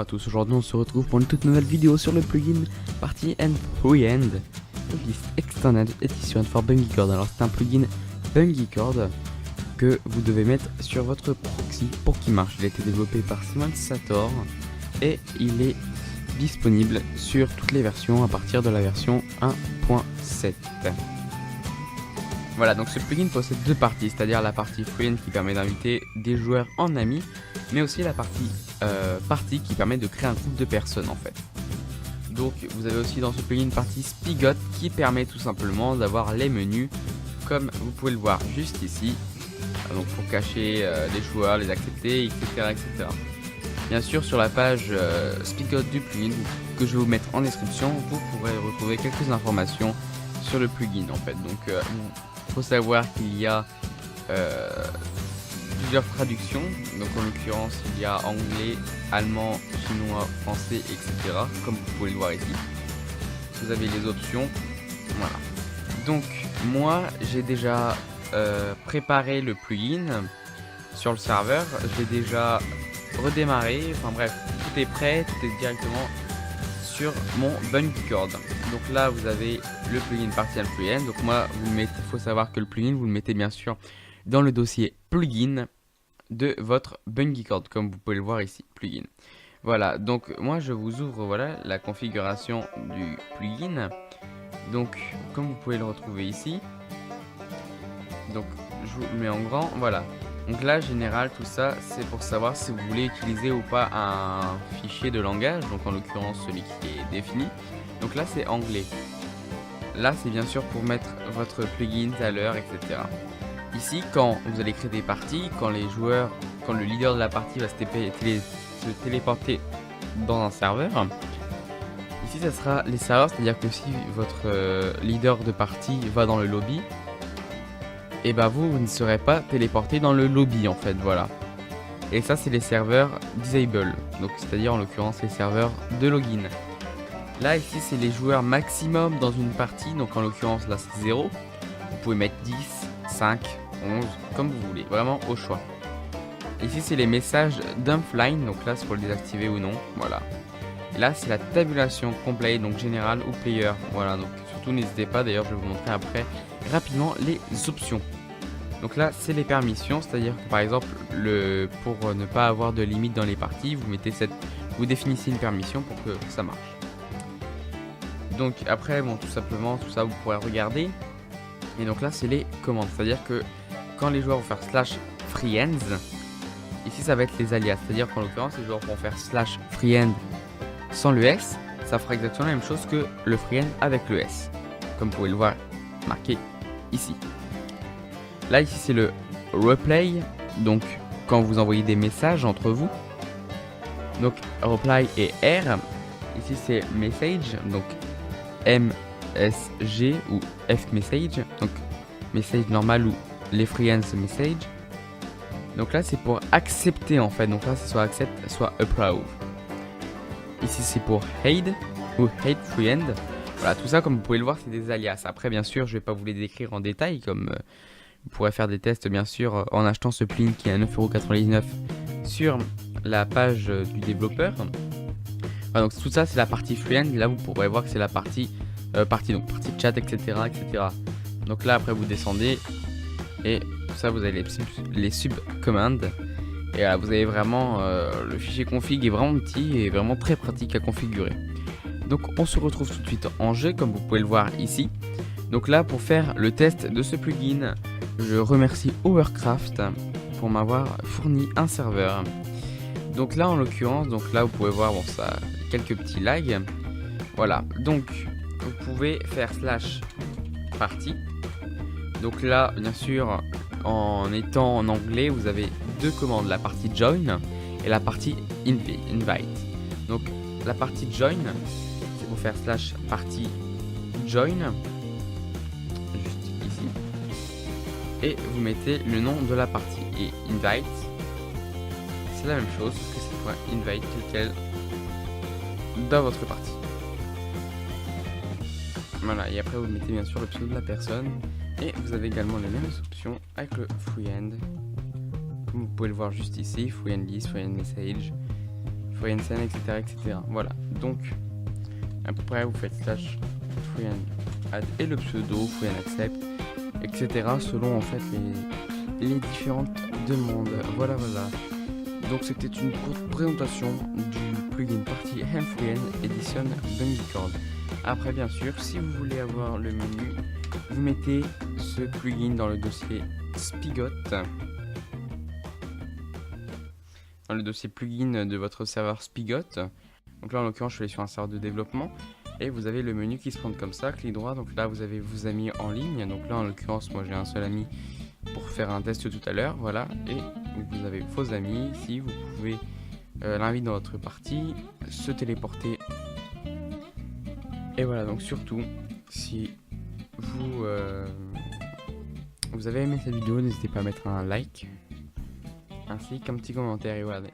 à tous, aujourd'hui on se retrouve pour une toute nouvelle vidéo sur le plugin Party and Freehand List Extended Edition for Bungicord. Alors c'est un plugin Bungicord que vous devez mettre sur votre proxy pour qu'il marche. Il a été développé par Simon Sator et il est disponible sur toutes les versions à partir de la version 1.7. Voilà, donc ce plugin possède deux parties, c'est-à-dire la partie Freehand qui permet d'inviter des joueurs en amis, mais aussi la partie Party qui permet de créer un groupe de personnes en fait. Donc vous avez aussi dans ce plugin une partie Spigot qui permet tout simplement d'avoir les menus comme vous pouvez le voir juste ici. Donc pour cacher les joueurs, les accepter, etc. Bien sûr sur la page Spigot du plugin que je vais vous mettre en description, vous pourrez retrouver quelques informations sur le plugin en fait. Donc il faut savoir qu'il y a plusieurs traductions, donc en l'occurrence il y a anglais, allemand, chinois, français, etc. Comme vous pouvez le voir ici. Vous avez les options, voilà. Donc moi j'ai déjà préparé le plugin sur le serveur, j'ai déjà redémarré, enfin bref, tout est prêt, tout est directement sur mon Bungicord. Donc là vous avez le plugin Party and Freehand. Donc moi vous le mettez, il faut savoir que le plugin vous le mettez bien sûr dans le dossier plugin de votre Bungicord comme vous pouvez le voir ici, plugin. Voilà, donc moi je vous ouvre voilà la configuration du plugin. Donc comme vous pouvez le retrouver ici, donc je vous le mets en grand, voilà. Donc là général tout ça c'est pour savoir si vous voulez utiliser ou pas un fichier de langage, donc en l'occurrence celui qui est défini. Donc là c'est anglais. Là c'est bien sûr pour mettre votre plugin à l'heure, etc. Ici quand vous allez créer des parties, quand les joueurs, quand le leader de la partie va se téléporter dans un serveur, ici ça sera les serveurs, c'est à dire que si votre leader de partie va dans le lobby, et bah vous ne serez pas téléporté dans le lobby en fait, voilà. Et ça c'est les serveurs disable, donc c'est à dire en l'occurrence les serveurs de login. Là ici c'est les joueurs maximum dans une partie, donc en l'occurrence là c'est 0. Vous pouvez mettre 10, 5, 11, comme vous voulez, vraiment au choix. Ici c'est les messages d'offline, donc là c'est pour le désactiver ou non, voilà. Et là c'est la tabulation complète, donc général ou player, voilà. Donc surtout n'hésitez pas, d'ailleurs je vais vous montrer après rapidement les options. Donc là c'est les permissions, c'est à dire que par exemple pour ne pas avoir de limite dans les parties, vous définissez une permission pour que ça marche. Donc après bon tout simplement tout ça vous pourrez regarder. Et donc là c'est les commandes, c'est à dire que quand les joueurs vont faire /freehands, ici ça va être les alias, c'est à dire qu'en l'occurrence les joueurs vont faire /freehand sans le S, ça fera exactement la même chose que le freehand avec le S, comme vous pouvez le voir marqué ici. Là ici c'est le replay, donc quand vous envoyez des messages entre vous, donc reply et R. Ici c'est message, donc MSG ou F message, donc message normal ou les freehands message. Donc là c'est pour accepter en fait, donc là c'est soit accept soit approve. Ici c'est pour hide ou hate freehand. Voilà, tout ça comme vous pouvez le voir c'est des alias. Après bien sûr je vais pas vous les décrire en détail, comme vous pourrez faire des tests bien sûr en achetant ce plugin qui est à 9,99€ sur la page du développeur. Voilà, donc tout ça c'est la partie freehand. Là vous pourrez voir que c'est la partie partie chat, etc. Donc là après vous descendez et tout ça vous avez les subcommandes. Et là vous avez vraiment le fichier config est vraiment petit et vraiment très pratique à configurer. Donc on se retrouve tout de suite en jeu comme vous pouvez le voir ici. Donc là pour faire le test de ce plugin, je remercie Overcraft pour m'avoir fourni un serveur. Donc là en l'occurrence, donc là vous pouvez voir bon ça quelques petits lags. Voilà, donc vous pouvez faire /party. Donc là bien sûr en étant en anglais vous avez deux commandes, la partie join et la partie invite. Donc la partie join c'est pour faire /party join juste ici et vous mettez le nom de la partie. Et invite c'est la même chose que c'est pour invite tel quel dans votre partie. Voilà, et après vous mettez bien sûr le pseudo de la personne et vous avez également les mêmes options avec le freehand. Comme vous pouvez le voir juste ici, freehand list, freehand message, FreeNSN, etc., etc. Voilà, donc après vous faites slash FreeNAd et le pseudo, FreeNAccept, etc. selon en fait les différentes demandes. Voilà. Donc c'était une courte présentation du plugin Party Freen Edition Bungee-Cord. Après bien sûr, si vous voulez avoir le menu, vous mettez ce plugin dans le dossier Spigot, dans le dossier plugin de votre serveur Spigot. Donc là en l'occurrence je suis allé sur un serveur de développement et vous avez le menu qui se prend comme ça, clic droit. Donc là vous avez vos amis en ligne. Donc là en l'occurrence moi j'ai un seul ami pour faire un test tout à l'heure, voilà. Et vous avez vos amis ici, vous pouvez l'inviter dans votre partie, se téléporter. Et voilà, donc surtout si vous avez aimé cette vidéo, n'hésitez pas à mettre un like ainsi qu'un petit commentaire. Et voilà.